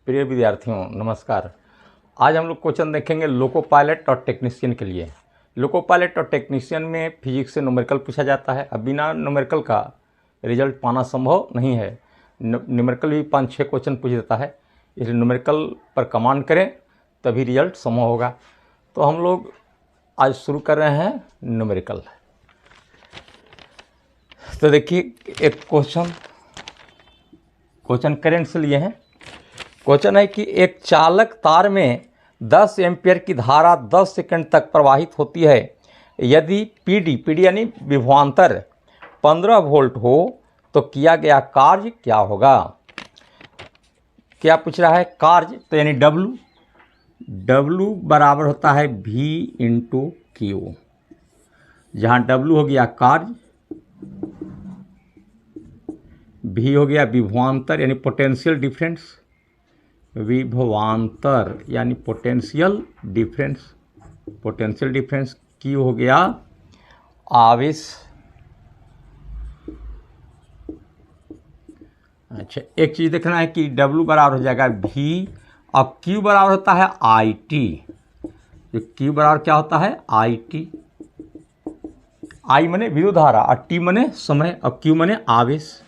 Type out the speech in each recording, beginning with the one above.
प्रिय विद्यार्थियों नमस्कार। आज हम लोग क्वेश्चन देखेंगे लोको पायलट और टेक्नीशियन के लिए। लोको पायलट और टेक्नीशियन में फिजिक्स से न्यूमेरिकल पूछा जाता है। अब बिना न्यूमेरिकल का रिजल्ट पाना संभव नहीं है। न्यूमेरिकल भी 5-6 क्वेश्चन पूछ देता है, इसलिए न्यूमेरिकल पर कमांड करें तभी रिजल्ट संभव होगा। तो हम लोग आज शुरू कर रहे हैं न्यूमेरिकल। तो देखिए एक क्वेश्चन करंट से लिए हैं। क्वेश्चन है कि एक चालक तार में 10 एम्पियर की धारा 10 सेकंड तक प्रवाहित होती है। यदि पीडी यानी विभवांतर 15 वोल्ट हो तो किया गया कार्य क्या होगा। क्या पूछ रहा है कार्य, तो यानी W बराबर होता है V इंटू क्यू। जहाँ W हो गया कार्य, V हो गया विभवांतर यानी पोटेंशियल डिफरेंस, विभवांतर यानी पोटेंशियल डिफरेंस, Q हो गया आवेश। अच्छा, एक चीज़ देखना है कि W बराबर हो जाएगा V और Q बराबर होता है IT। जो Q बराबर क्या होता है IT। I मने विद्युत धारा और T मने समय और Q मने आवेश।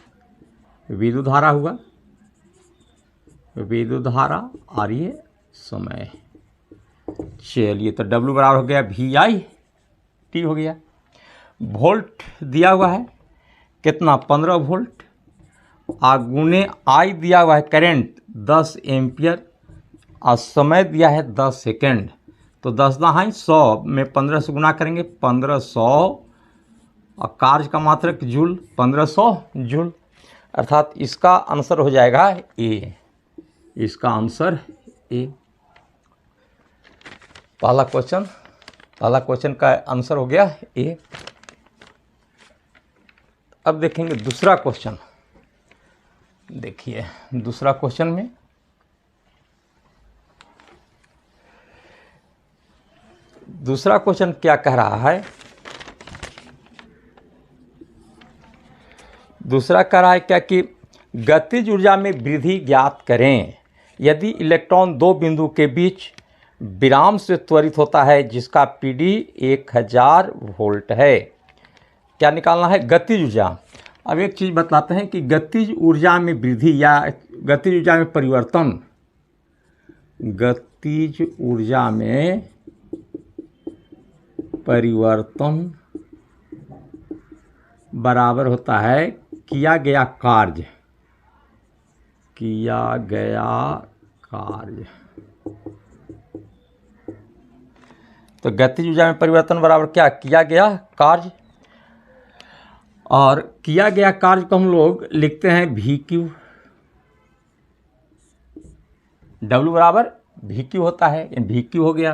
विद्युत धारा हुआ, विद्युत धारा और ये समय। चलिए तो W बराबर हो गया VI हो गया। वोल्ट दिया हुआ है कितना 15 वोल्ट और गुने I दिया हुआ है करंट 10 एम्पियर और समय दिया है 10 सेकेंड। तो 10 ना है 100 में 15 से गुना करेंगे 1500 और कार्य का मात्रक जूल 1500 जूल, अर्थात इसका आंसर हो जाएगा ए। इसका आंसर ए। पहला क्वेश्चन का आंसर हो गया ए। अब देखेंगे दूसरा क्वेश्चन। देखिए दूसरा क्वेश्चन में दूसरा क्वेश्चन क्या कह रहा है। दूसरा कह रहा है क्या कि गतिज ऊर्जा में वृद्धि ज्ञात करें। यदि इलेक्ट्रॉन दो बिंदु के बीच विराम से त्वरित होता है जिसका पीडी 1000 वोल्ट है। क्या निकालना है गतिज ऊर्जा। अब एक चीज़ बतलाते हैं कि गतिज ऊर्जा में वृद्धि या गतिज ऊर्जा में परिवर्तन, गतिज ऊर्जा में परिवर्तन बराबर होता है किया गया कार्य। तो गतिज ऊर्जा में परिवर्तन बराबर क्या किया गया कार्य, और किया गया कार्य को हम लोग लिखते हैं VQ। W बराबर VQ होता है, VQ हो गया।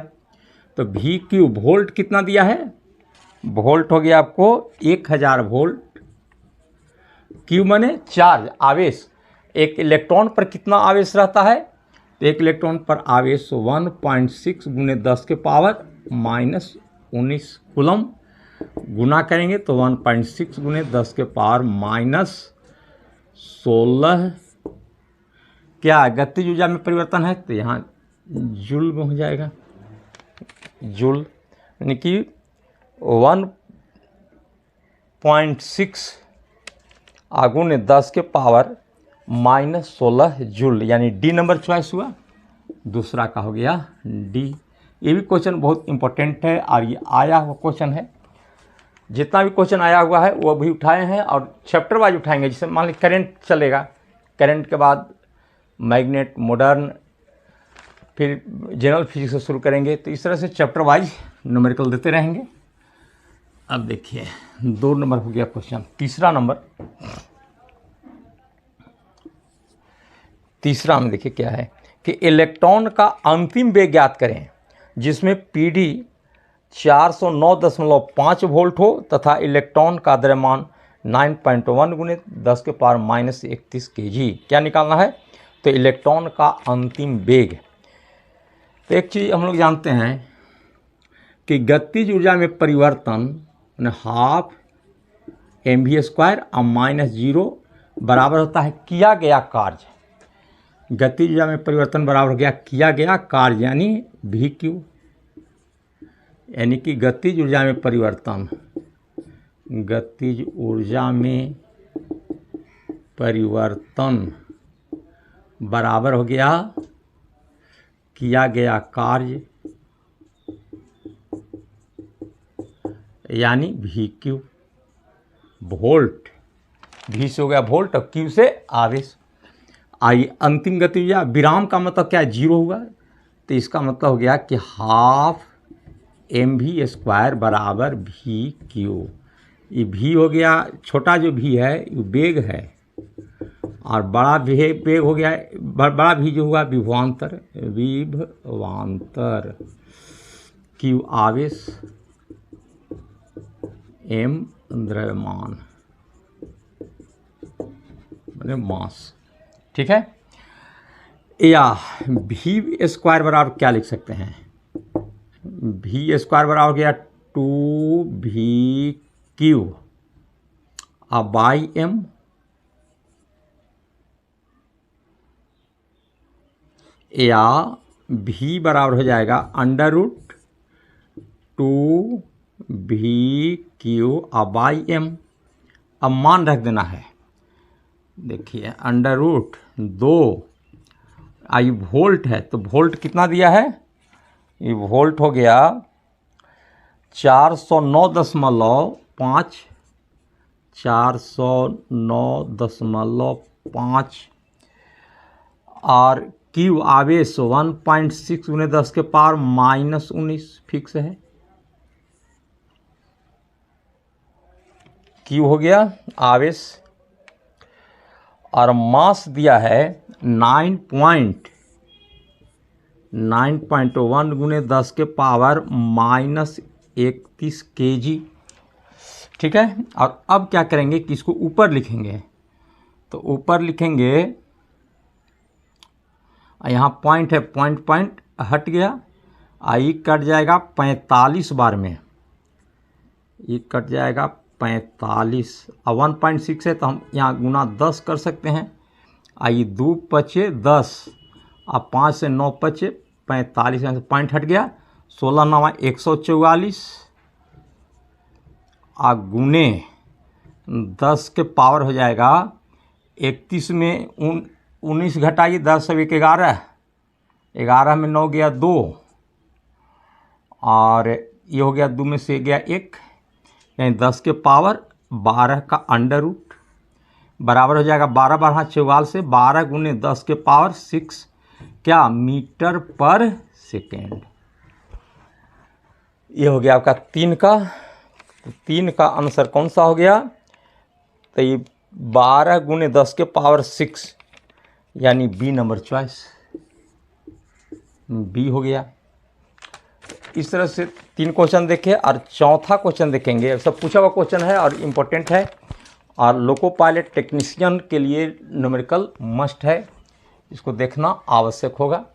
तो VQ वोल्ट कितना दिया है, वोल्ट हो गया आपको 1000 वोल्ट। Q माने चार्ज आवेश। एक इलेक्ट्रॉन पर कितना आवेश रहता है, तो एक इलेक्ट्रॉन पर आवेश 1.6 गुने 10 के पावर -19 कूलम। गुना करेंगे तो 1.6 गुने 10 के पावर -16 क्या गतिज ऊर्जा में परिवर्तन है, तो यहाँ जूल में हो जाएगा। जूल यानी कि 1.6 गुने 10 के पावर -16 जूल, यानी डी नंबर चॉइस हुआ। दूसरा का हो गया डी। ये भी क्वेश्चन बहुत इंपॉर्टेंट है और ये आया हुआ क्वेश्चन है। जितना भी क्वेश्चन आया हुआ है वो भी उठाए हैं और चैप्टर वाइज उठाएंगे। जैसे मान लीजिए करंट चलेगा, करंट के बाद मैग्नेट, मॉडर्न, फिर जनरल फिजिक्स से शुरू करेंगे। तो इस तरह से चैप्टर वाइज न्यूमेरिकल देते रहेंगे। अब देखिए 2 नंबर हो गया क्वेश्चन। तीसरा में देखिए क्या है कि इलेक्ट्रॉन का अंतिम वेग ज्ञात करें जिसमें पीडी 409.5 वोल्ट हो तथा इलेक्ट्रॉन का द्रव्यमान 9.1 गुने 10 के पावर -31 kg। क्या निकालना है, तो इलेक्ट्रॉन का अंतिम वेग। तो एक चीज़ हम लोग जानते हैं कि गतिज ऊर्जा में परिवर्तन ½ mv² और -0 बराबर होता है किया गया कार्य। गतिज ऊर्जा में परिवर्तन बराबर हो गया किया गया कार्य यानी वी क्यू, यानी कि गतिज ऊर्जा में परिवर्तन, गतिज ऊर्जा में परिवर्तन बराबर हो गया किया गया कार्य यानी वी क्यू। वोल्ट, वी से हो गया वोल्ट और क्यू से आवेश। आइए अंतिम गति ऊर्जा, विराम का मतलब क्या है, जीरो हुआ, तो इसका मतलब हो गया कि हाफ mv² बराबर वी क्यू। ये भी हो गया, छोटा जो भी है ये वेग है, और बड़ा वेग हो गया, बड़ा भी जो हुआ विभवांतर, विभवांतर, क्यू आवेश, एम द्रव्यमान मैंने मास। ठीक है, या v² बराबर क्या लिख सकते हैं, v² बराबर हो गया 2v/q बाई m, या v बराबर हो जाएगा √2v/q बाई m। अब मान रख देना है, देखिए √2, आई वोल्ट है तो वोल्ट कितना दिया है, ये वोल्ट हो गया 409.5, 409.5, और क्यू आवेश 1.6 × 10⁻⁻19 फिक्स है, क्यू हो गया आवेश, और मास दिया है 9.1 × 10⁻31 kg। ठीक है, और अब क्या करेंगे कि इसको ऊपर लिखेंगे, तो ऊपर लिखेंगे, यहाँ पॉइंट है, पॉइंट हट गया, आई कट जाएगा 45 बार में, ये कट जाएगा 45, और 1.6 है तो हम यहाँ गुना 10 कर सकते हैं, आई 2 × 10, अब 5 से 9 × 45, यहाँ से पॉइंट हट गया, 16 × 9 = 144, और गुने 10 के पावर हो जाएगा 31 में 19 घटाइए, 10 अब 1 11, 11 में 9 गया 2, और ये हो गया 2 में से गया 1, यानी 10 के पावर 12 का अंडर रूट बराबर हो जाएगा 12 12 44 से 12 गुने 10 के पावर 6 क्या मीटर पर सेकेंड। ये हो गया आपका 3 का, तो 3 का आंसर कौन सा हो गया, तो ये 12 गुने 10 के पावर 6 यानी बी नंबर चॉइस, बी हो गया। इस तरह से 3 क्वेश्चन देखे, और चौथा क्वेश्चन देखेंगे, सब पूछा हुआ क्वेश्चन है और इम्पोर्टेंट है, और लोको पायलट टेक्नीशियन के लिए न्यूमेरिकल मस्ट है, इसको देखना आवश्यक होगा।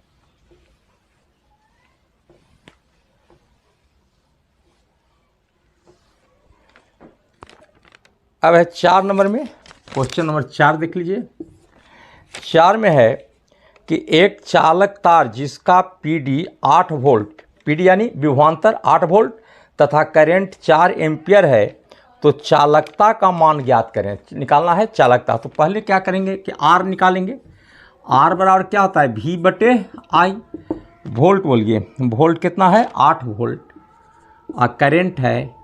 अब है 4 नंबर में, क्वेश्चन नंबर 4 देख लीजिए। 4 में है कि एक चालक तार जिसका पीडी 8 वोल्ट, पीडी यानी विभवांतर 8 वोल्ट तथा करंट 4 एम्पियर है, तो चालकता का मान ज्ञात करें, निकालना है चालकता। तो पहले क्या करेंगे कि आर निकालेंगे, आर बराबर क्या होता है V/I, वोल्ट बोलिए, वोल्ट कितना है 8 वोल्ट, और करंट है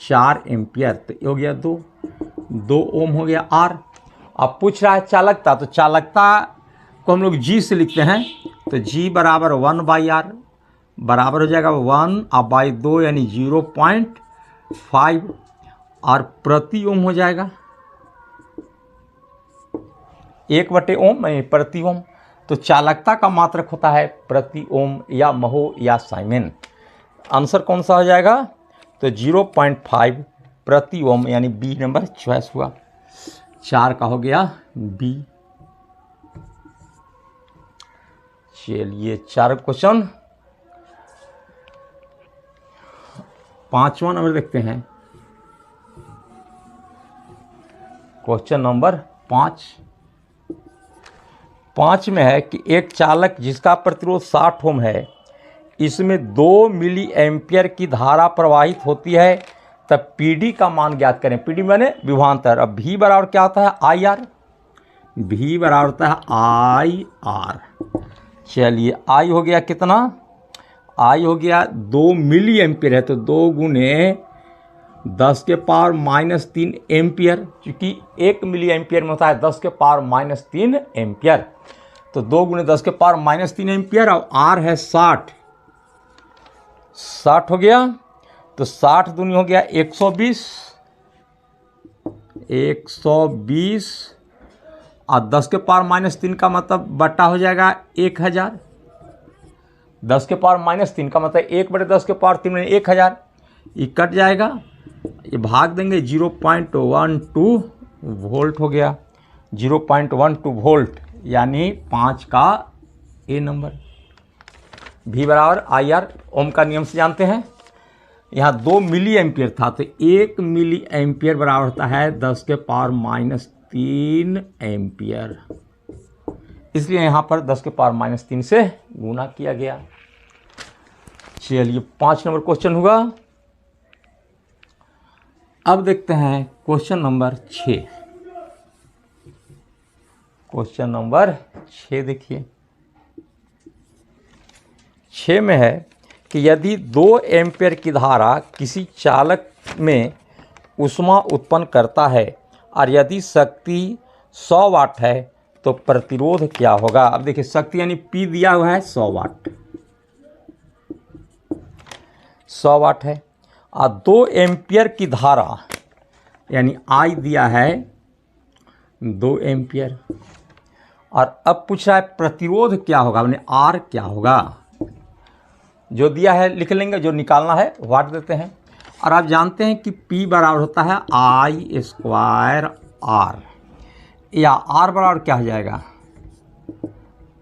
4 एम्पियर, तो ये हो गया 2 ओम हो गया आर। अब पूछ रहा है चालकता, तो चालकता को हम लोग जी से लिखते हैं, तो जी बराबर 1/R बराबर हो जाएगा 1/2 यानी 0.5, और प्रति ओम हो जाएगा 1/ओम प्रति ओम। तो चालकता का मात्रक होता है प्रति ओम या महो या साइमेन। आंसर कौन सा हो जाएगा, तो 0.5 प्रति ओम यानी बी नंबर चॉइस हुआ। 4 का हो गया बी। चलिए 4 क्वेश्चन, 5वां नंबर देखते हैं। क्वेश्चन नंबर 5, 5 में है कि एक चालक जिसका प्रतिरोध 60 ओम है, इसमें 2 मिली एम्पियर की धारा प्रवाहित होती है, तब पीडी का मान ज्ञात करें। पीडी माने विभवांतर। अब भी बराबर क्या होता है? I R. भी बराबर होता है आई आर। चलिए आई हो गया कितना? आई हो गया 2 मिली एम्पियर है, तो 2 गुने 10 के पावर -3 एम्पियर, क्योंकि 1 मिली एम्पियर में होता है 10 के पावर -3 एम्पियर, तो 2 गुने 10 के पावर -3 एम्पियर। और आर है 60 हो गया, तो 60 दूनी हो गया 120 और 10 के पावर -3 का मतलब बटा हो जाएगा 1000। 10 के पावर -3 का मतलब 1/10 के पावर 3 में 1000, ये कट जाएगा, ये भाग देंगे 0.12 वोल्ट हो गया। 0.12 वोल्ट यानी 5 का ए नंबर। भी बराबर आई आर। ओम का नियम से जानते हैं। यहाँ 2 मिली एम्पियर था, तो 1 मिली एम्पियर बराबर होता है 10 के पावर -3 एम्पियर, इसलिए यहाँ पर 10 के पावर -3 से गुना किया गया। चलिए 5 नंबर क्वेश्चन हुआ। अब देखते हैं क्वेश्चन नंबर 6। क्वेश्चन नंबर 6 देखिए। 6 में है कि यदि 2 एम्पियर की धारा किसी चालक में ऊष्मा उत्पन्न करता है और यदि शक्ति 100 वाट है तो प्रतिरोध क्या होगा? अब देखिए शक्ति यानी P दिया हुआ है 100 वाट, 100 वाट है, और 2 एम्पियर की धारा यानी I दिया है 2 एम्पियर, और अब पूछ रहा है प्रतिरोध क्या होगा, मैंने R क्या होगा। जो दिया है लिख लेंगे, जो निकालना है वाट देते हैं। और आप जानते हैं कि P बराबर होता है I² R, या R बराबर क्या हो जाएगा?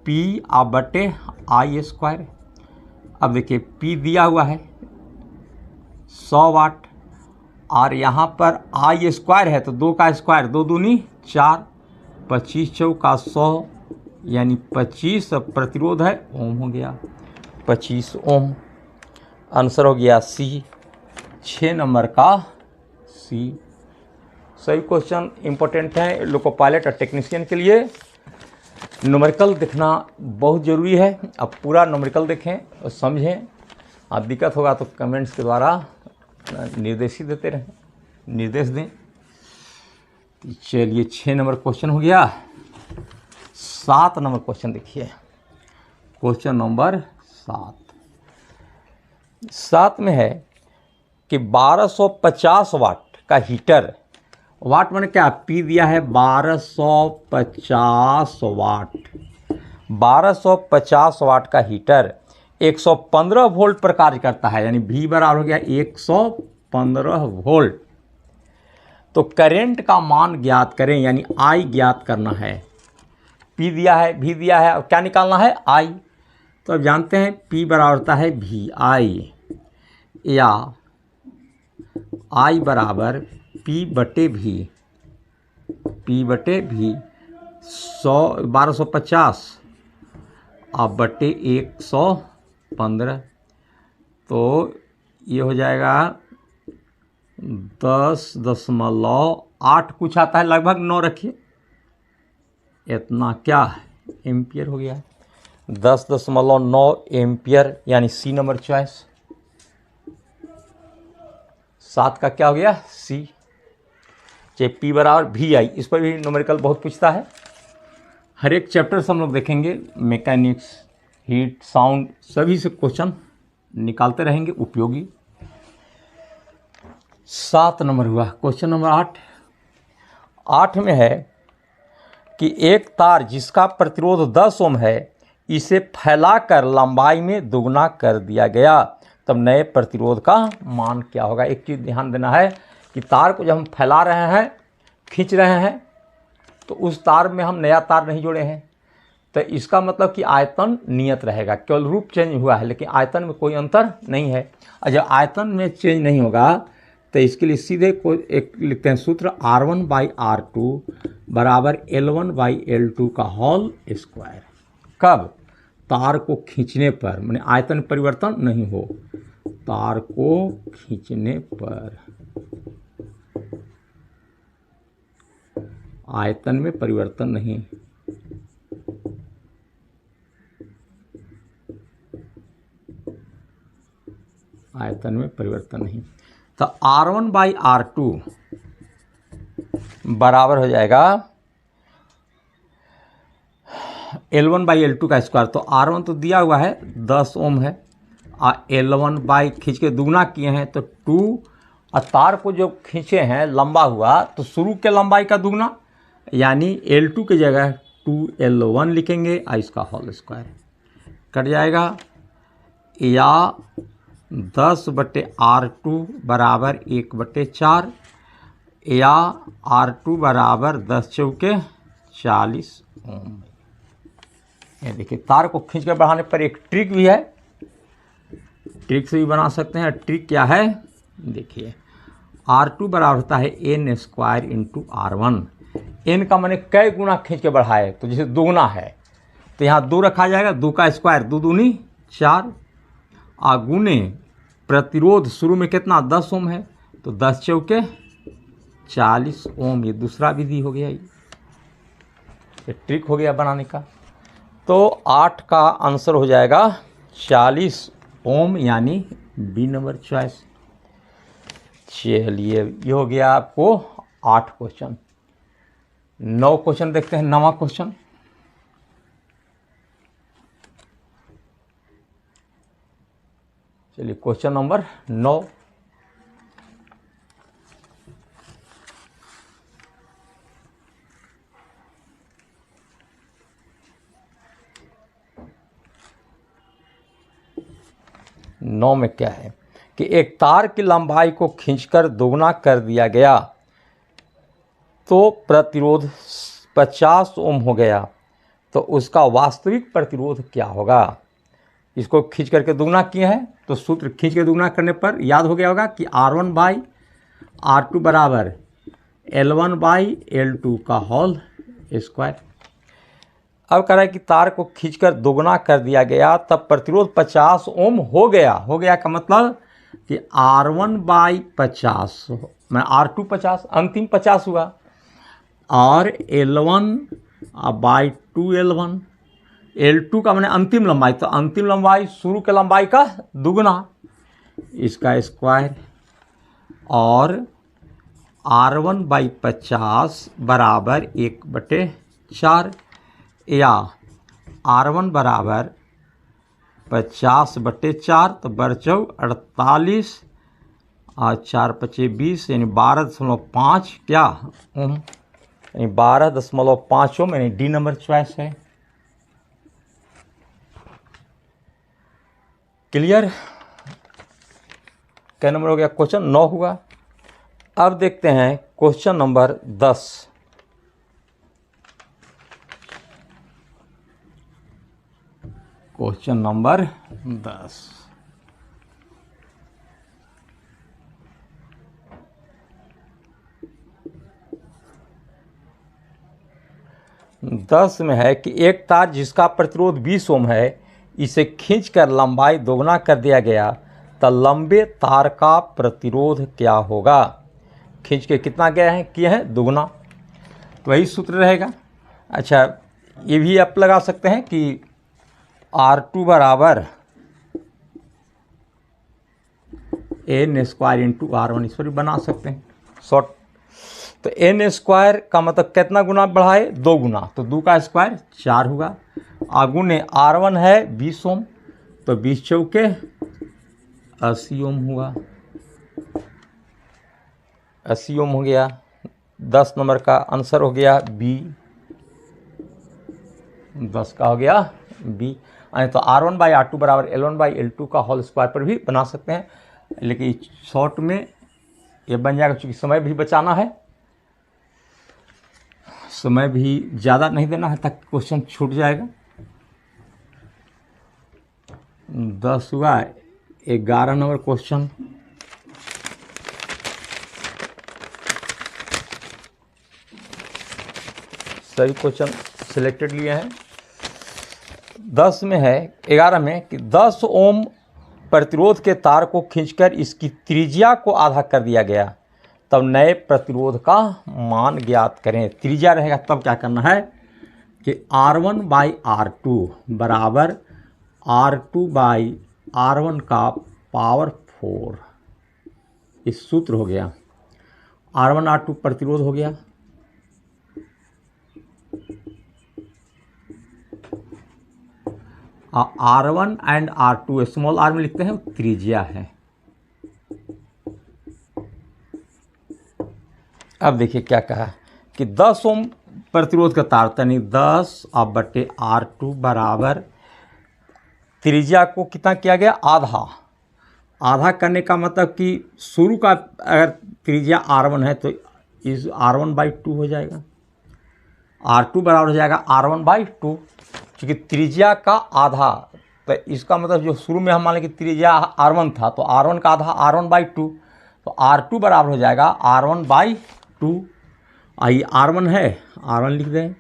P/I²। अब देखिए P दिया हुआ है 100 वाट, और यहाँ पर I² है तो 2 का स्क्वायर, 2 दूनी 4, 25 चौका 100 यानी 25 प्रतिरोध है ओम हो गया 25 ओम। आंसर हो गया सी, 6 नंबर का सी। सभी क्वेश्चन इंपॉर्टेंट हैं लोको पायलट और टेक्नीशियन के लिए। न्यूमेरिकल देखना बहुत ज़रूरी है। अब पूरा न्यूमेरिकल देखें और समझें। आप दिक्कत होगा तो कमेंट्स के द्वारा निर्देश ही देते रहें, निर्देश दें। चलिए 6 नंबर क्वेश्चन हो गया। 7 नंबर क्वेश्चन देखिए। क्वेश्चन नंबर 7 में है कि 1250 वाट का हीटर, वाट मैंने क्या P दिया है 1250 वाट, 1250 वाट का हीटर 115 वोल्ट पर कार्य करता है, यानी V बराबर हो गया 115 वोल्ट। तो करंट का मान ज्ञात करें, यानी I ज्ञात करना है। P दिया है, V दिया है, और क्या निकालना है I। तो अब जानते हैं P बराबर होता है VI, या I बराबर P/V, P/V 1250 अब बटे 115, तो ये हो जाएगा 10.8 कुछ आता है, लगभग 9 रखिए, इतना क्या है एम्पियर हो गया 10.9 एम्पियर, यानी सी नंबर चॉइस। 7 का क्या हो गया सी। चाहे P बराबर VI, इस पर भी न्यूमेरिकल बहुत पूछता है। हर एक चैप्टर से हम लोग देखेंगे, मैकेनिक्स, हीट, साउंड, सभी से क्वेश्चन निकालते रहेंगे उपयोगी। 7 नंबर हुआ। क्वेश्चन नंबर 8 में है कि एक तार जिसका प्रतिरोध 10 ओम है, इसे फैलाकर लंबाई में दुगना कर दिया गया, तब नए प्रतिरोध का मान क्या होगा। एक चीज़ ध्यान देना है कि तार को जब हम फैला रहे हैं, खींच रहे हैं, तो उस तार में हम नया तार नहीं जोड़े हैं, तो इसका मतलब कि आयतन नियत रहेगा, केवल रूप चेंज हुआ है, लेकिन आयतन में कोई अंतर नहीं है। और जब आयतन में चेंज नहीं होगा तो इसके लिए सीधे एक लिखते हैं सूत्र R1/R2 बराबर L1/L2 का होल स्क्वायर। कब? तार को खींचने पर, माने आयतन परिवर्तन नहीं हो, तार को खींचने पर आयतन में परिवर्तन नहीं। आयतन में परिवर्तन नहीं। तो R1/R2 बराबर हो जाएगा L1/L2 का स्क्वायर। तो R1 तो दिया हुआ है 10 ओम है, L1 बाई खींच के दुगना किए हैं तो 2, और तार को जो खींचे हैं लंबा हुआ तो शुरू के लंबाई का दुगना, यानी L2 की जगह 2L1 लिखेंगे और इसका होल स्क्वायर कट जाएगा, या 10/R2 बराबर 1/4, या R2 बराबर 10 चौके 40 ओम। ये देखिए तार को खींच कर बढ़ाने पर एक ट्रिक भी है, ट्रिक से भी बना सकते हैं। ट्रिक क्या है देखिए, R2 बराबर होता है n square into R1। n का मैंने कई गुना खींच के बढ़ाए, तो जैसे दुगुना है तो यहाँ 2 रखा जाएगा, 2 का स्क्वायर 2 दूनी 4, आगुने प्रतिरोध शुरू में कितना 10 ओम है तो 10 चौके 40 ओम। ये दूसरा विधि हो गया, ये ट्रिक हो गया बनाने का। तो 8 का आंसर हो जाएगा 40 ओम, यानी बी नंबर चॉइस। चलिए ये हो गया आपको 8 क्वेश्चन। 9 क्वेश्चन देखते हैं। 9वां क्वेश्चन, चलिए क्वेश्चन नंबर 9। नौ में क्या है कि एक तार की लंबाई को खींचकर दोगुना कर दिया गया तो प्रतिरोध 50 ओम हो गया, तो उसका वास्तविक प्रतिरोध क्या होगा। इसको खींच करके दुगना किए हैं तो सूत्र खींच के दुगना करने पर याद हो गया होगा कि R1/R2 बराबर L1/L2 का होल स्क्वायर। अब कह रहा है कि तार को खींचकर दोगुना कर दिया गया तब प्रतिरोध 50 ओम हो गया। हो गया का मतलब कि R1/50 मैं R2 50 अंतिम 50 हुआ, और L1/2L1, L2 का मैंने अंतिम लंबाई, तो अंतिम लंबाई शुरू के लंबाई का दुगना, इसका स्क्वायर, और R1/50 बराबर 1/4, या R1 बराबर 50/4 तो बरचौ 48 और 4×5 20, यानी 12.5 क्या ओम, यानी 12.5 ओम, यानी डी नंबर चॉइस है। क्लियर? क्या नंबर हो गया? क्वेश्चन 9 हुआ। अब देखते हैं क्वेश्चन नंबर 10। क्वेश्चन नंबर 10, में है कि एक तार जिसका प्रतिरोध 20 ओम है, इसे खींचकर लंबाई दोगुना कर दिया गया तो लंबे तार का प्रतिरोध क्या होगा। खींच के कितना गया है, किए हैं दुगुना, तो वही सूत्र रहेगा। अच्छा ये भी आप लगा सकते हैं कि R2 बराबर n स्क्वायर इंटू R1, इस पर भी बना सकते हैं शॉर्ट। तो n स्क्वायर का मतलब कितना गुना बढ़ाए, 2 गुना, तो 2 का स्क्वायर 4 हुआ। आगुने R1 है 20 ओम, तो 20 चौके 80 ओम हुआ, 80 ओम हो गया। 10 नंबर का आंसर हो गया बी, 10 का हो गया बी। तो R1/R2 बराबर L1/L2 का होल स्क्वायर पर भी बना सकते हैं, लेकिन शॉर्ट में ये बन जाएगा, क्योंकि समय भी बचाना है, समय भी ज़्यादा नहीं देना है ताकि क्वेश्चन छूट जाएगा। 10 हुआ। 11 नंबर क्वेश्चन, सभी क्वेश्चन सिलेक्टेड लिए हैं। 10 में है, 11 में कि 10 ओम प्रतिरोध के तार को खींचकर इसकी त्रिज्या को आधा कर दिया गया, तब नए प्रतिरोध का मान ज्ञात करें। त्रिज्या रहेगा तब क्या करना है कि R1/R2 बराबर R2/R1 का पावर 4, इस सूत्र हो गया। R1R2 प्रतिरोध हो गया, R1 and R2 small r में लिखते हैं त्रिज्या है। अब देखिए क्या कहा कि 10 ओम प्रतिरोध का तार यानी 10/R2 बराबर त्रिज्या को कितना किया गया, आधा। आधा करने का मतलब कि शुरू का अगर त्रिज्या R1 है तो इस R1/2 हो जाएगा, R2 बराबर हो जाएगा R1/2, क्योंकि त्रिज्या का आधा। तो इसका मतलब जो शुरू में हम मान लें कि त्रिज्या R1 था तो R1 का आधा R1/2, तो R2 बराबर हो जाएगा R1/2। आई R1 है, R1 लिख दें।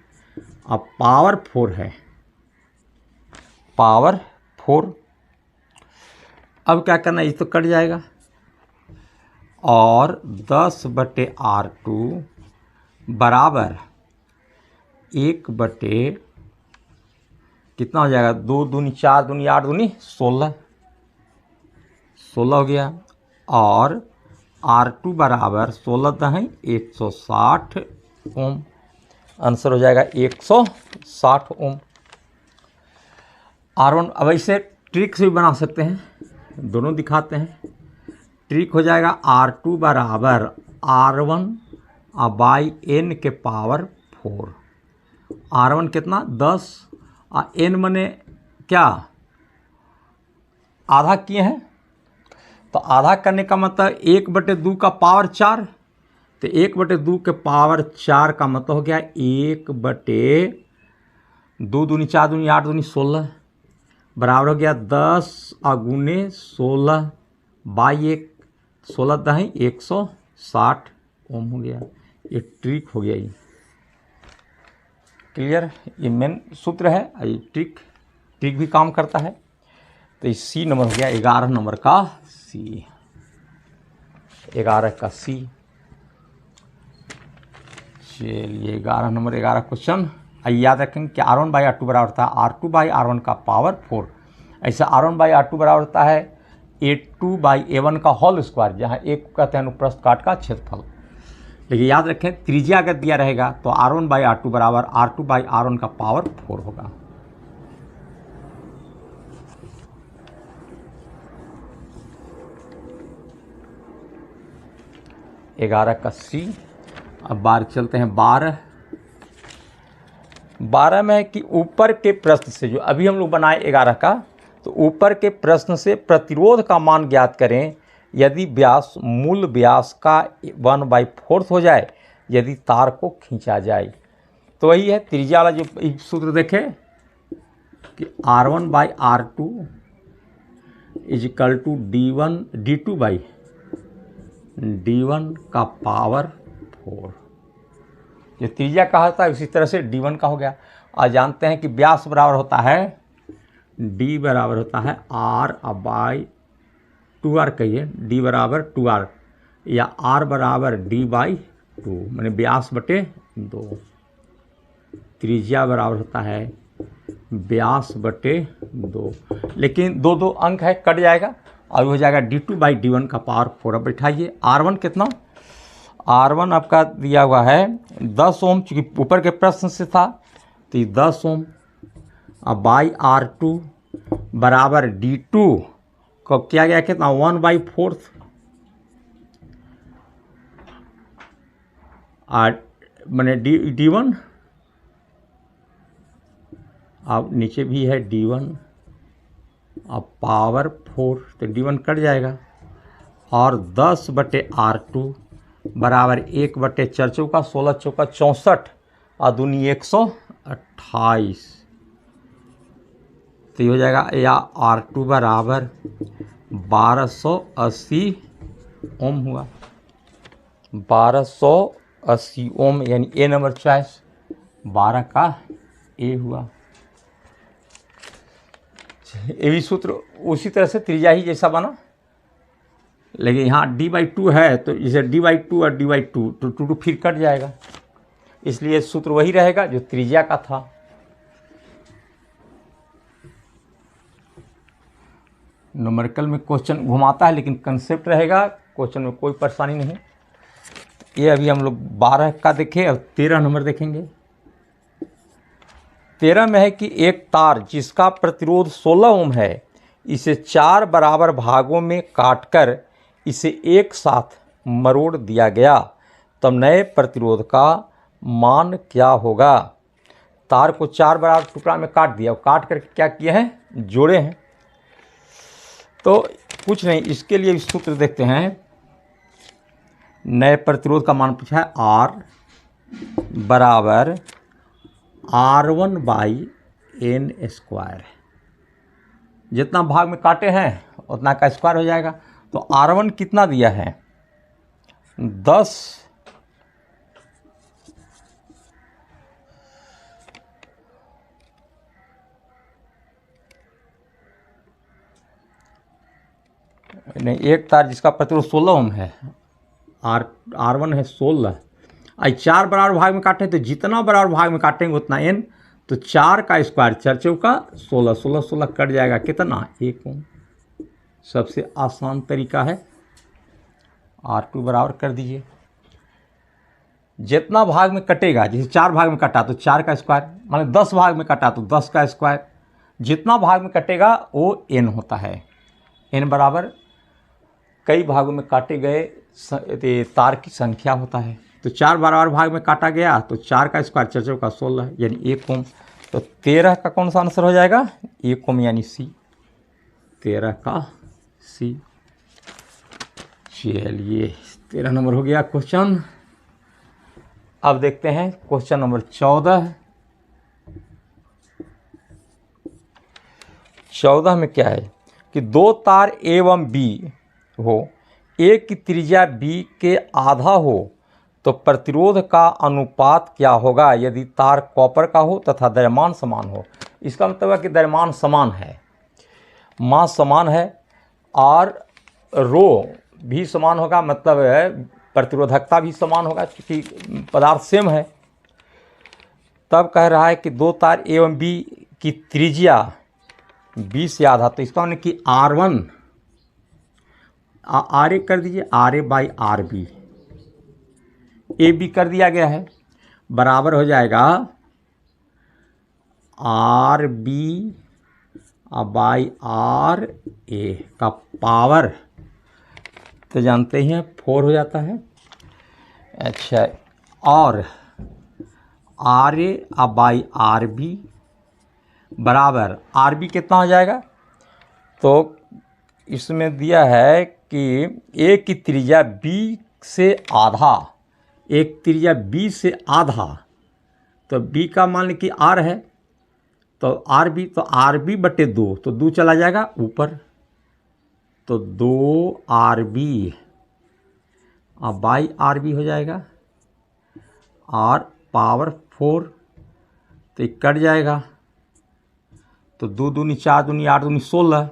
अब पावर 4 है, पावर 4। अब क्या करना है, ये तो कट जाएगा और 10/R2 बराबर 1/ कितना हो जाएगा, 2 दूनी 4 दूनी 8 दूनी 16 हो गया। और R2 बराबर 16 दहें 160 ओम, आंसर हो जाएगा 160 ओम। R1 अब ऐसे ट्रिक से भी बना सकते हैं, दोनों दिखाते हैं। ट्रिक हो जाएगा R2 बराबर R1/n के पावर 4। R1 कितना 10 n मने क्या आधा किए हैं, तो आधा करने का मतलब 1/2 का पावर 4, तो 1/2 के पावर 4 का मतलब हो गया 1/2 दूनी 4 दूनी 8 दूनी 16 बराबर हो गया 10 गुने 16/1, 16 दहें 160 ओम हो गया। ये ट्रिक हो गया। ये क्लियर, ये मेन सूत्र है। ये ट्रिक भी काम करता है। तो ये सी नंबर हो गया, 11 नंबर का सी, 11 का सी। चलिए 11 नंबर 11 क्वेश्चन याद रखेंगे कि R1/R2 बराबर होता है R2/R1 का पावर 4। ऐसा R1/R2 बराबर होता है A2/A1 का होल स्क्वायर, जहाँ एक कहते हैं अनुप्रस्थ काट का क्षेत्रफल। लेकिन याद रखें त्रिज्या अगर दिया रहेगा तो R1/R2 बराबर R2/R1 का पावर 4 होगा। ग्यारह का सी। अब बार चलते हैं 12 में कि ऊपर के प्रश्न से, जो अभी हम लोग बनाए 11 का, तो ऊपर के प्रश्न से प्रतिरोध का मान ज्ञात करें यदि व्यास मूल व्यास का 1/4 हो जाए, यदि तार को खींचा जाए। तो वही है त्रिज्या वाला जो सूत्र देखें कि R1/R2 इजिकल टू D1 का पावर 4। जो त्रिज्या का होता है उसी तरह से D1 का हो गया। आज जानते हैं कि व्यास बराबर होता है D बराबर होता है R/2R, कहिए D बराबर 2R, या R बराबर D/2, मैंने व्यास बटे 2। त्रिज्या बराबर होता है व्यास बटे 2, लेकिन 2 अंक है, कट जाएगा और हो जाएगा D2/D1 का पावर 4। अब बैठाइए R1 कितना, R1 आपका दिया हुआ है 10 ओम, चूँकि ऊपर के प्रश्न से था तो ये 10 ओम। अब R2 बराबर D2 को किया गया कितना 1/4, मैंने D1, अब नीचे भी है D1, अब पावर 4, तो D1 कट जाएगा और 10/R2 बराबर 1/4 चौका 16 चौका 64 और दूनी 128, तो ये हो जाएगा या R2 बराबर 1280 ओम हुआ। 1280 ओम यानी ए नंबर चॉइस 12 का ए हुआ। ये भी सूत्र उसी तरह से त्रिज्या ही जैसा बना, लेकिन यहाँ d/2 है तो इसे d/2 और d/2 तो 2 फिर कट जाएगा, इसलिए सूत्र वही रहेगा जो त्रिज्या का था। न्यूमेरिकल में क्वेश्चन घुमाता है लेकिन कंसेप्ट रहेगा, क्वेश्चन में कोई परेशानी नहीं। ये अभी हम लोग 12 का देखें, अब 13 नंबर देखेंगे। 13 में है कि एक तार जिसका प्रतिरोध 16 ओम है, इसे 4 बराबर भागों में काटकर इसे एक साथ मरोड़ दिया गया, तब नए प्रतिरोध का मान क्या होगा। तार को 4 बराबर टुकड़ा में काट दिया, काट कर क्या किए हैं, जोड़े हैं। तो कुछ नहीं, इसके लिए सूत्र देखते हैं। नए प्रतिरोध का मान पूछा है, R बराबर R1/n²। जितना भाग में काटे हैं उतना का स्क्वायर हो जाएगा। तो R1 कितना दिया है, 10 नहीं, एक तार जिसका प्रतिरोध 16 ओम है, R1 है 16। आई 4 बराबर भाग में काटें तो जितना बराबर भाग में काटेंगे उतना n, तो 4 का स्क्वायर 4 चौका 16, 16 16 कट जाएगा, कितना, 1 ओम। सबसे आसान तरीका है, R2 बराबर कर दीजिए। जितना भाग में कटेगा, जैसे 4 भाग में कटा तो 4 का स्क्वायर, माने 10 भाग में कटा तो 10 का स्क्वायर, जितना भाग में कटेगा वो n होता है। n बराबर कई भागों में काटे गए तार की संख्या होता है। तो 4 बराबर भाग में काटा गया तो 4 का स्क्वायर 4 चौका 16 यानी 1 ओम। तो 13 का कौन सा आंसर हो जाएगा, 1 ओम यानी सी, 13 का सी। चलिए 13 नंबर हो गया क्वेश्चन। अब देखते हैं क्वेश्चन नंबर 14। 14 में क्या है कि दो तार ए एवं बी हो, ए की त्रिज्या बी के आधा हो तो प्रतिरोध का अनुपात क्या होगा यदि तार कॉपर का हो तथा द्रव्यमान समान हो। इसका मतलब है कि द्रव्यमान समान है, मास समान है और रो भी समान होगा, मतलब है प्रतिरोधकता भी समान होगा क्योंकि पदार्थ सेम है। तब कह रहा है कि दो तार ए एवं बी की त्रिज्या बी से आधा, तो इसका मतलब कि R1 RA कर दीजिए, RA/RB, AB कर दिया गया है, बराबर हो जाएगा RB/RA का पावर, तो जानते ही हैं 4 हो जाता है। अच्छा, और RA/RB बराबर RB कितना हो जाएगा, तो इसमें दिया है कि ए की त्रिज्या बी से आधा, एक त्रिज्या बी से आधा, तो बी का मान कि R है तो RB, तो RB/2, तो 2 चला जाएगा ऊपर, तो 2RB/RB हो जाएगा और पावर 4, तो कट जाएगा, तो 2 दूनी 4 दूनी 8 दूनी 16,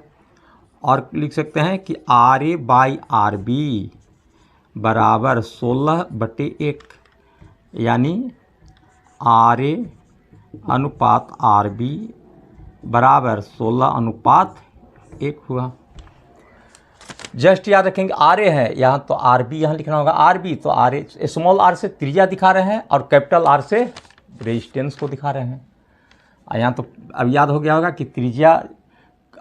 और लिख सकते हैं कि RA/RB बराबर 16/1, यानी RA/RB बराबर 16/1 हुआ। जस्ट याद रखेंगे RA है यहाँ, तो RB यहाँ लिखना होगा, RB तो RA स्मॉल r से त्रिज्या दिखा रहे हैं और कैपिटल R से रेजिस्टेंस को दिखा रहे हैं। यहाँ तो अब याद हो गया होगा कि त्रिज्या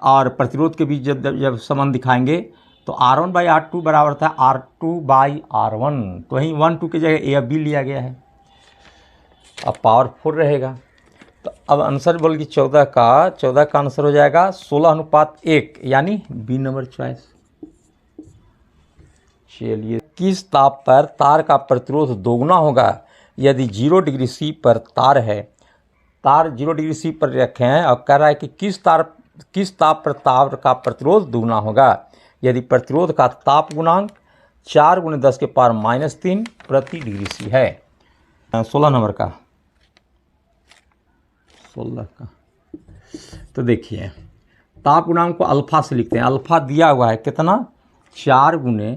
और प्रतिरोध के बीच जब संबंध दिखाएंगे तो R1/R2 बराबर था R2/R1, तो वहीं 1 2 की जगह A और B लिया गया है, अब पावर 4 रहेगा। तो अब आंसर बोल कि 14 का आंसर हो जाएगा 16:1, यानी बी नंबर चॉइस। चलिए, किस ताप पर तार का प्रतिरोध दोगुना होगा यदि 0 डिग्री C पर तार है। तार 0 डिग्री C पर रखे हैं और कह रहा है कि किस ताप पर तार का प्रतिरोध दोगुना होगा यदि प्रतिरोध का ताप गुणांक 4 × 10⁻³ प्रति डिग्री C है। 16 नंबर का 16 का। तो देखिए ताप गुणांक को अल्फा से लिखते हैं। अल्फा दिया हुआ है कितना, 4 गुने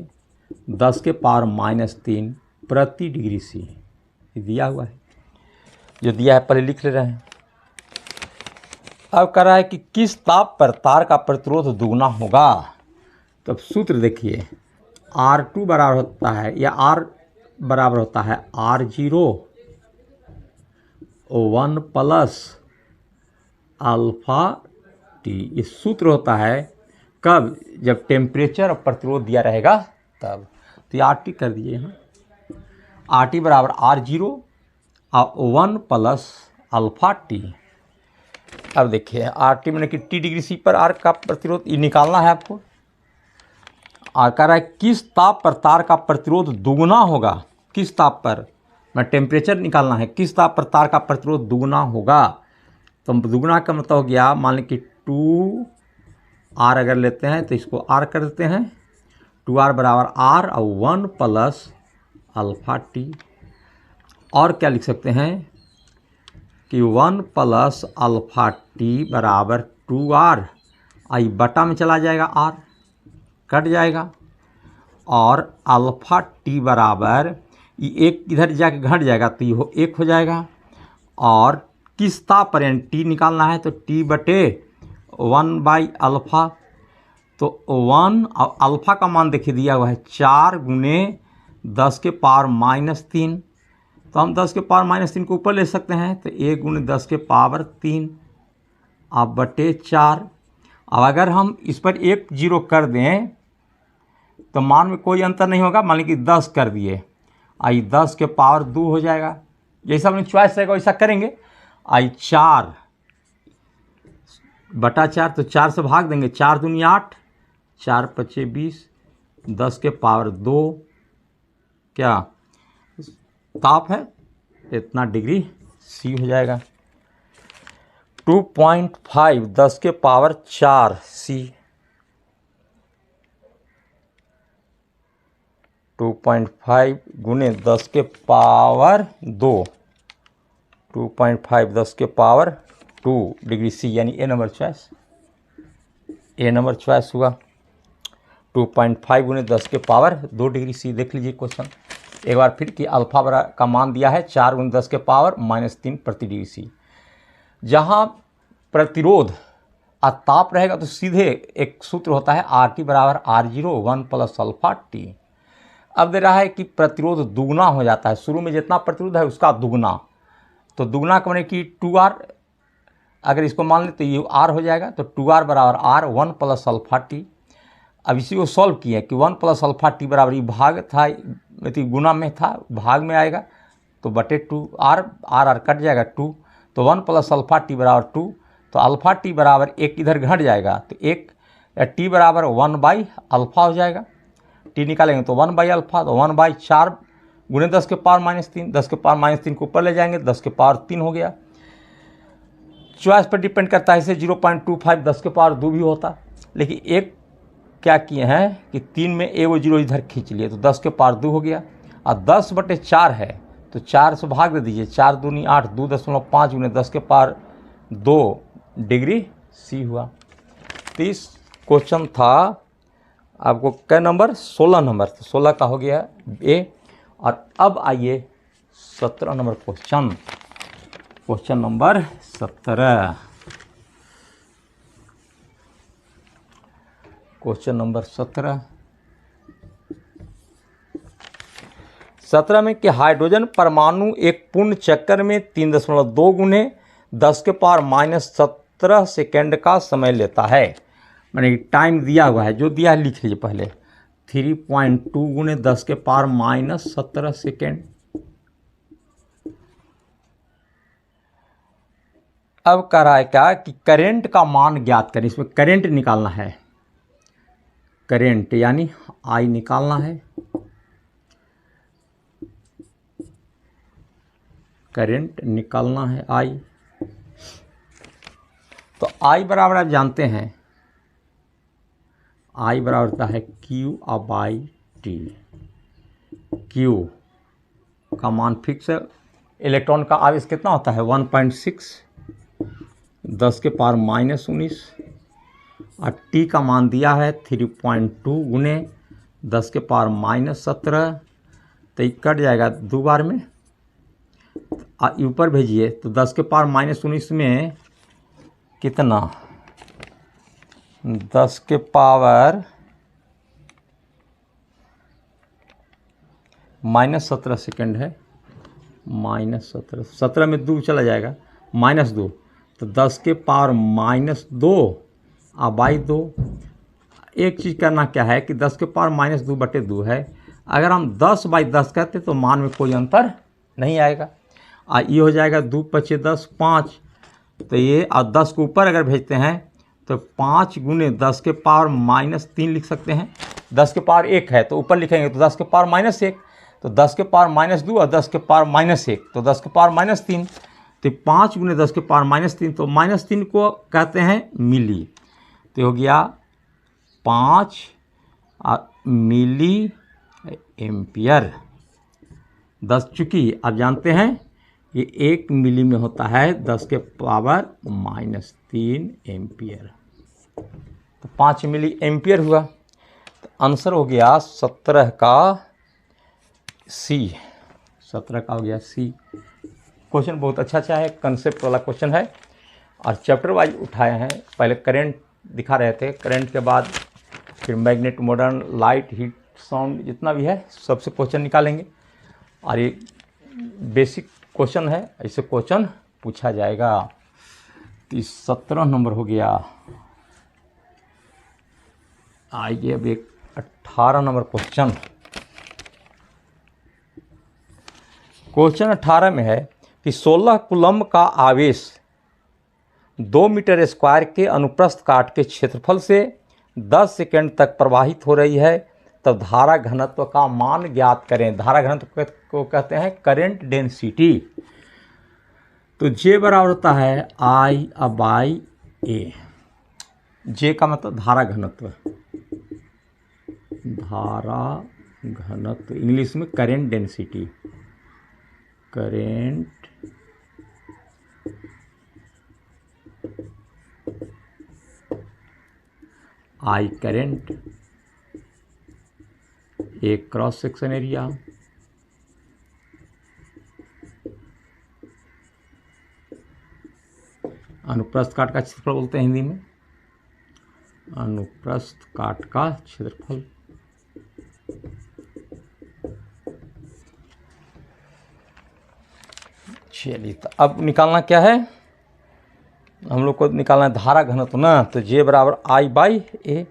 10 के पावर -3 प्रति डिग्री सी, ये दिया हुआ है। जो दिया है पहले लिख ले रहे हैं। अब कह रहा है कि किस ताप पर तार का प्रतिरोध दुगना होगा। तब सूत्र देखिए, R2 बराबर होता है या R बराबर होता है R0 1 प्लस अल्फा टी। ये सूत्र होता है कब, जब टेम्परेचर और प्रतिरोध दिया रहेगा तब। तो ये RT कर दीजिए यहाँ, RT बराबर R0 और 1 प्लस अल्फा टी। अब देखिए RT मैंने कि T डिग्री सी पर R का प्रतिरोध ये निकालना है आपको। और कह रहा है किस ताप पर तार का प्रतिरोध दुगुना होगा। किस ताप पर, मैं टेम्परेचर निकालना है, किस ताप पर तार का प्रतिरोध दुगुना होगा। तो दुगुना का मतलब हो गया, मान लें कि 2R अगर लेते हैं तो इसको R कर देते हैं, 2R बराबर R और 1 प्लस अल्फा टी। और क्या लिख सकते हैं कि 1 प्लस अल्फा टी बराबर 2R, आई बटा में चला जाएगा R, कट जाएगा, और अल्फा टी बराबर ये एक इधर जाके घट जाएगा तो ये 1 हो जाएगा। और किस ताप पर यानी टी निकालना है तो टी बटे 1 बाई अल्फा। तो 1 और अल्फा का मान देखिए दिया हुआ है 4 गुने 10 के पावर -3। तो हम 10 के पावर -3 को ऊपर ले सकते हैं, तो 1 गुने 10 के पावर 3 अब बटे 4। अब अगर हम इस पर 1 0 कर दें तो मान में कोई अंतर नहीं होगा। मान लीजिए 10 कर दिए, आई 10 के पावर 2 हो जाएगा। जैसा अपनी चॉइस रहेगा वैसा करेंगे। आई 4 बटा 4, तो 4 से भाग देंगे, 4 दूनी 8, 4 पचे 20, 10 के पावर 2 क्या ताप है, इतना डिग्री सी हो जाएगा। 2.5 10 के पावर 4 सी, 2.5 गुने 10 के पावर 2, 2.5 10 के पावर 2 डिग्री सी, यानी ए नंबर चॉइस, ए नंबर चॉइस हुआ। 2.5 गुने 10 के पावर 2 डिग्री सी। देख लीजिए क्वेश्चन एक बार फिर कि अल्फा बरा का मान दिया है 4 गुने 10 के पावर -3 प्रति डिग्री सी। जहाँ प्रतिरोध और ताप रहेगा तो सीधे एक सूत्र होता है RT बराबर R0 1 प्लस अल्फा टी। अब दे रहा है कि प्रतिरोध दुगना हो जाता है, शुरू में जितना प्रतिरोध है उसका दुगना। तो दुगना का माने कि 2R, अगर इसको मान लें तो ये R हो जाएगा। तो 2R बराबर R 1 प्लस अल्फा टी। अब इसी को सॉल्व किया कि 1 प्लस अल्फा टी बराबर ये भाग था, गुना में था, भाग में आएगा तो बटे 2R, R कट जाएगा 2, तो 1 प्लस अल्फा टी बराबर 2। तो अल्फा टी बराबर 1 इधर घट जाएगा, तो 1 टी बराबर 1 बाई अल्फा हो जाएगा। टी निकालेंगे तो 1 बाई अल्फा, तो 1 बाई 4 गुने 10 के पावर -3, 10 के पावर -3 को ऊपर ले जाएंगे, 10 के पावर 3 हो गया। चॉइस पर डिपेंड करता है, इसे 0.25 10 के पावर 2 भी होता। लेकिन एक क्या किए हैं कि 3 में ए वो 0 इधर खींच लिए, तो 10 के पावर 2 हो गया। और 10 बटे 4 है तो 4 से भाग दे दीजिए, 4 दूनी 8, 2.5 गुने 10 के पावर 2 डिग्री सी हुआ। तो इस क्वेश्चन था आपको कै नंबर, 16 नंबर, तो 16 का हो गया ए। और अब आइए 17 number question, question number 17। Question number 17 में कि हाइड्रोजन परमाणु एक पूर्ण चक्कर में 3.2 गुने 10 के पावर -17 सेकेंड का समय लेता है। मैंने टाइम दिया हुआ है, जो दिया है लिख लीजिए पहले, 3.2 गुने 10 के पावर -17 सेकेंड। अब कह रहा है क्या कि करंट का मान ज्ञात करें। इसमें करंट निकालना है, करंट यानी आई निकालना है। करंट निकालना है आई। तो आई बराबर आप जानते हैं, आई बराबर होता है Q बाई टी। Q का मान फिक्स है, इलेक्ट्रॉन का आवेश कितना होता है 1.6, 10 के पावर -19 और t का मान दिया है 3.2 गुने 10 के पावर -17, तो ये कट जाएगा 2 बार में। ऊपर भेजिए तो 10 के पावर -19 में कितना, 10 के पावर -17 सेकेंड है, -17 में 2 चला जाएगा, -2, तो 10 के पावर -2 बाई 2। एक चीज़ करना क्या है कि 10 के पावर -2/2 है, अगर हम 10/10 करते तो मान में कोई अंतर नहीं आएगा। ये हो जाएगा 2 × 5 = 10, 5, तो ये और 10 को ऊपर अगर भेजते हैं तो 5 गुने 10 के पावर -3 लिख सकते हैं। 10 के पावर 1 है तो ऊपर लिखेंगे तो 10 के पावर -1, तो 10 के पावर -2 और 10 के पावर -1 तो 10 के पावर -3, तो 5 गुने 10 के पावर -3, तो -3 को कहते हैं मिली, तो हो गया 5 मिली एम्पियर। 10 चूँकि आप जानते हैं ये 1 मिली में होता है 10 के पावर -3 एम्पियर, तो 5 मिली एम्पियर हुआ। तो आंसर हो गया 17 का सी, 17 का हो गया सी। क्वेश्चन बहुत अच्छा है, कंसेप्ट वाला क्वेश्चन है और चैप्टर वाइज उठाए हैं। पहले करंट दिखा रहे थे, करंट के बाद फिर magnet, modern, light, heat, sound, जितना भी है सबसे क्वेश्चन निकालेंगे और ये बेसिक क्वेश्चन है, ऐसे क्वेश्चन पूछा जाएगा। तो 17 नंबर हो गया। आइए अब एक 18 नंबर क्वेश्चन। क्वेश्चन 18 में है कि 16 कूलम्ब का आवेश 2 मीटर स्क्वायर के अनुप्रस्थ काट के क्षेत्रफल से 10 सेकेंड तक प्रवाहित हो रही है, तब धारा घनत्व का मान ज्ञात करें। धारा घनत्व को कहते हैं करंट डेंसिटी। तो J बराबर होता है I/A। J का मतलब धारा घनत्व, धारा घनत्व इंग्लिश में current density, current I current, A cross section area, अनुप्रस्थ काट का क्षेत्रफल बोलते हैं हिंदी में, अनुप्रस्थ काट का क्षेत्रफल। चलिए तो अब निकालना क्या है, हम लोग को निकालना है धारा घनत्व ना, तो J बराबर I/A।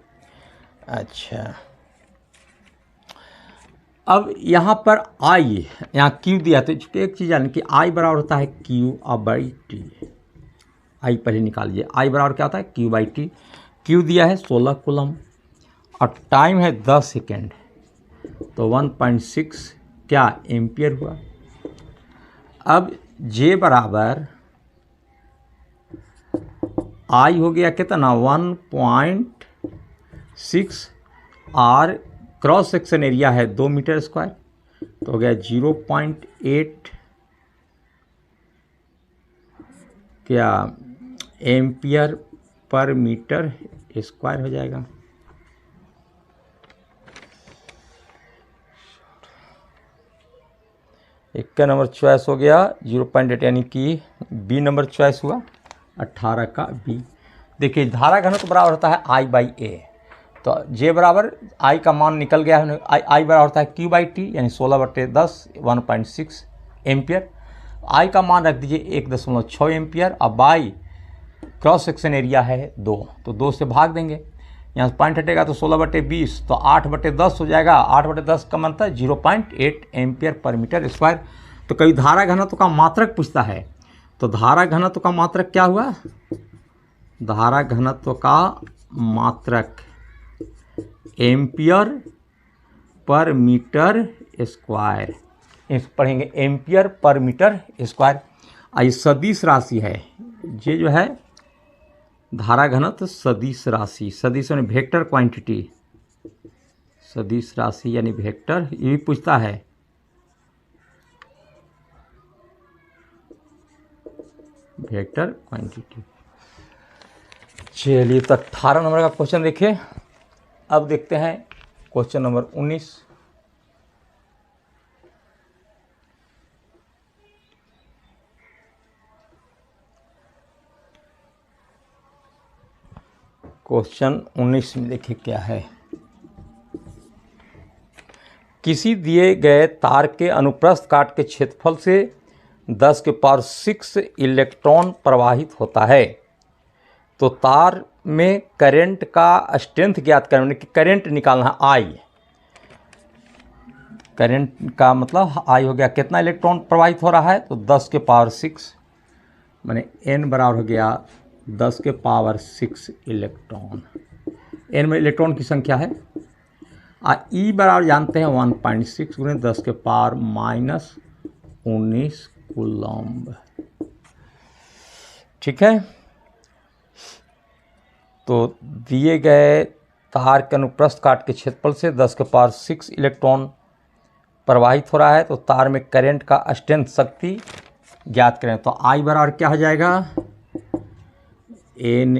अच्छा, अब यहाँ पर I, यहाँ Q दिया, तो एक चीज़ जान कि I बराबर होता है Q/T। I पहले निकालिए, I बराबर क्या होता है Q/T। Q दिया है 16 कूलम्ब और टाइम है 10 सेकेंड, तो 1.6 क्या एम्पियर हुआ। अब J बराबर I हो गया कितना 1.6 और क्रॉस सेक्शन एरिया है 2 मीटर स्क्वायर, तो हो गया 0.8 क्या एम्पियर पर मीटर स्क्वायर हो जाएगा। एक का नंबर चॉइस हो गया 0.8, यानी कि बी नंबर चॉइस हुआ 18 का बी। देखिए धारा घनत्व बराबर होता है I/A, तो J बराबर I का मान निकल गया है, I बराबर होता है Q/T यानी 16/10 1.6 एम्पियर। I का मान रख दीजिए 1.6 एम्पियर, अब बाई क्रॉस सेक्शन एरिया है 2, तो 2 से भाग देंगे, यहाँ से पॉइंट हटेगा तो 16/20, तो 8/10 हो जाएगा। 8/10 का मतलब है 0.8 एम्पियर पर मीटर स्क्वायर। तो कभी धारा घनत्व का मात्रक पूछता है, तो धारा घनत्व का मात्रक क्या हुआ, धारा घनत्व का मात्रक एम्पियर पर मीटर स्क्वायर, इस पढ़ेंगे एम्पियर पर मीटर स्क्वायर। ये सदिश राशि है, ये जो है धारा घनत्व सदिश राशि, सदिश यानी वेक्टर क्वांटिटी, सदिश राशि यानी वेक्टर, ये भी पूछता है। वेक्टर क्वांटिटी चलिए तो 18 नंबर का क्वेश्चन देखिए। अब देखते हैं क्वेश्चन नंबर 19। क्वेश्चन 19 में देखिए क्या है। किसी दिए गए तार के अनुप्रस्थ काट के क्षेत्रफल से 10 के पावर 6 इलेक्ट्रॉन प्रवाहित होता है, तो तार में करंट का स्ट्रेंथ ज्ञात करने की करंट निकालना है आई। करंट का मतलब आई हो गया कितना इलेक्ट्रॉन प्रवाहित हो रहा है, तो 10 के पावर 6 माने n बराबर हो गया 10 के पावर 6 इलेक्ट्रॉन। n में इलेक्ट्रॉन की संख्या है। ई बराबर जानते हैं 1.6 गुणे 10 के पावर -19 कूलम्ब। ठीक है, तो दिए गए तार के अनुप्रस्थ काट के क्षेत्रफल से 10 के पावर 6 इलेक्ट्रॉन प्रवाहित हो रहा है, तो तार में करंट का स्ट्रेंथ शक्ति ज्ञात करें। तो आई बराबर क्या हो जाएगा, एन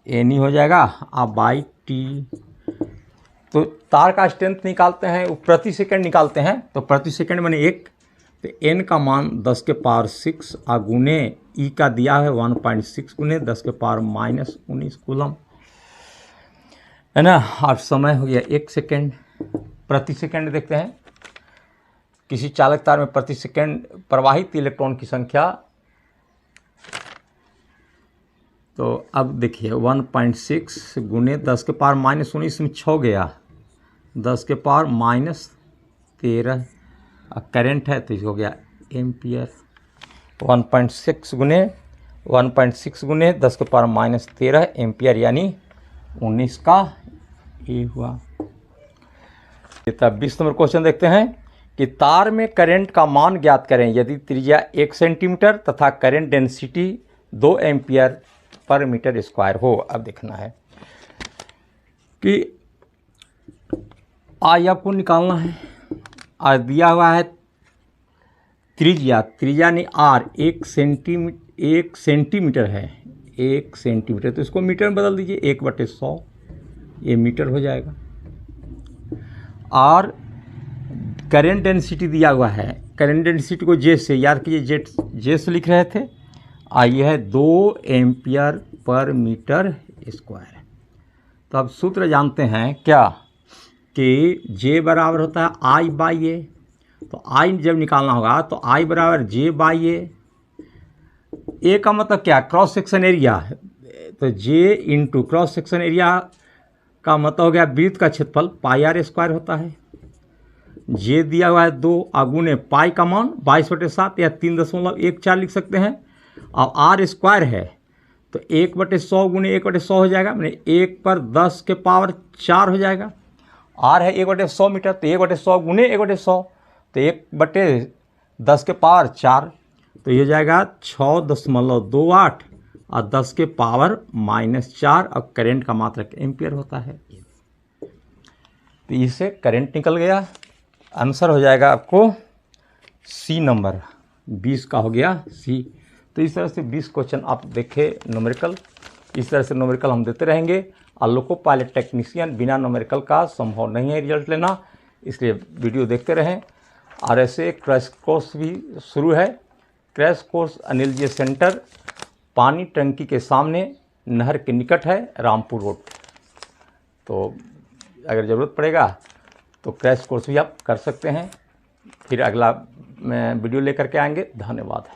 ई हो जाएगा अब बाई टी। तो तार का स्ट्रेंथ निकालते हैं, प्रति सेकंड निकालते हैं, तो प्रति सेकंड माने 1, तो एन का मान 10 के पावर 6 गुने ई का दिया है 1.6 गुने 10 के पावर -19 कूलम, है ना। अब समय हो गया 1 सेकेंड। प्रति सेकंड देखते हैं, किसी चालक तार में प्रति सेकंड प्रवाहित इलेक्ट्रॉन की संख्या। तो अब देखिए 1.6 गुने 10 के पावर -19 में 6 गया, 10 के पावर -13 करंट है तो इसको हो गया एम्पियर। 1.6 गुने 10 के पावर -13 एम्पियर यानी 19 का ए हुआ। तब 20 नंबर क्वेश्चन देखते हैं कि तार में करंट का मान ज्ञात करें यदि त्रिज्या 1 सेंटीमीटर तथा current density 2 ampere per metre square हो। अब देखना है कि आई आपको निकालना है। आज दिया हुआ है त्रिज्या ने आर 1 सेंटीमीटर है, 1 सेंटीमीटर, तो इसको मीटर में बदल दीजिए, 1/100 ये मीटर हो जाएगा। और करंट डेंसिटी दिया हुआ है, करंट डेंसिटी को जे से याद कीजिए, जे से लिख रहे थे। आई है 2 एम्पियर पर मीटर स्क्वायर। तो अब सूत्र जानते हैं क्या कि जे बराबर होता है आई बाई ए। तो आई जब निकालना होगा तो आई बराबर जे बाई ए का मतलब क्या, क्रॉस सेक्शन एरिया। तो J into cross section area का मतलब हो गया वृत्त का क्षेत्रफल, पाई आर स्क्वायर होता है। जे दिया हुआ है 2 गुने पाई का मान 22/7 या 3.14 लिख सकते हैं, और आर स्क्वायर है तो 1/100 गुने 1/100 हो जाएगा, मैंने 1 पर 10 के पावर 4 हो जाएगा। आर है 1/100 मीटर, तो 1/100 गुने 1/100 तो 1/10 के पावर 4, तो ये हो जाएगा 6.28 और 10 के पावर -4, और करंट का मात्रक एम्पियर होता है। तो इससे करंट निकल गया। आंसर हो जाएगा आपको सी नंबर, 20 का हो गया सी। तो इस तरह से 20 क्वेश्चन आप देखें न्यूमेरिकल, इस तरह से न्यूमेरिकल हम देते रहेंगे। और लोको पायलट टेक्नीशियन बिना न्यूमेरिकल का संभव नहीं है रिजल्ट लेना, इसलिए वीडियो देखते रहें। और ऐसे क्रैश कोर्स भी शुरू है। Crash course Anil ji centre, पानी टंकी के सामने नहर के निकट है, रामपुर रोड। तो अगर ज़रूरत पड़ेगा तो क्रैश कोर्स भी आप कर सकते हैं। फिर अगला वीडियो लेकर के आएंगे। धन्यवाद।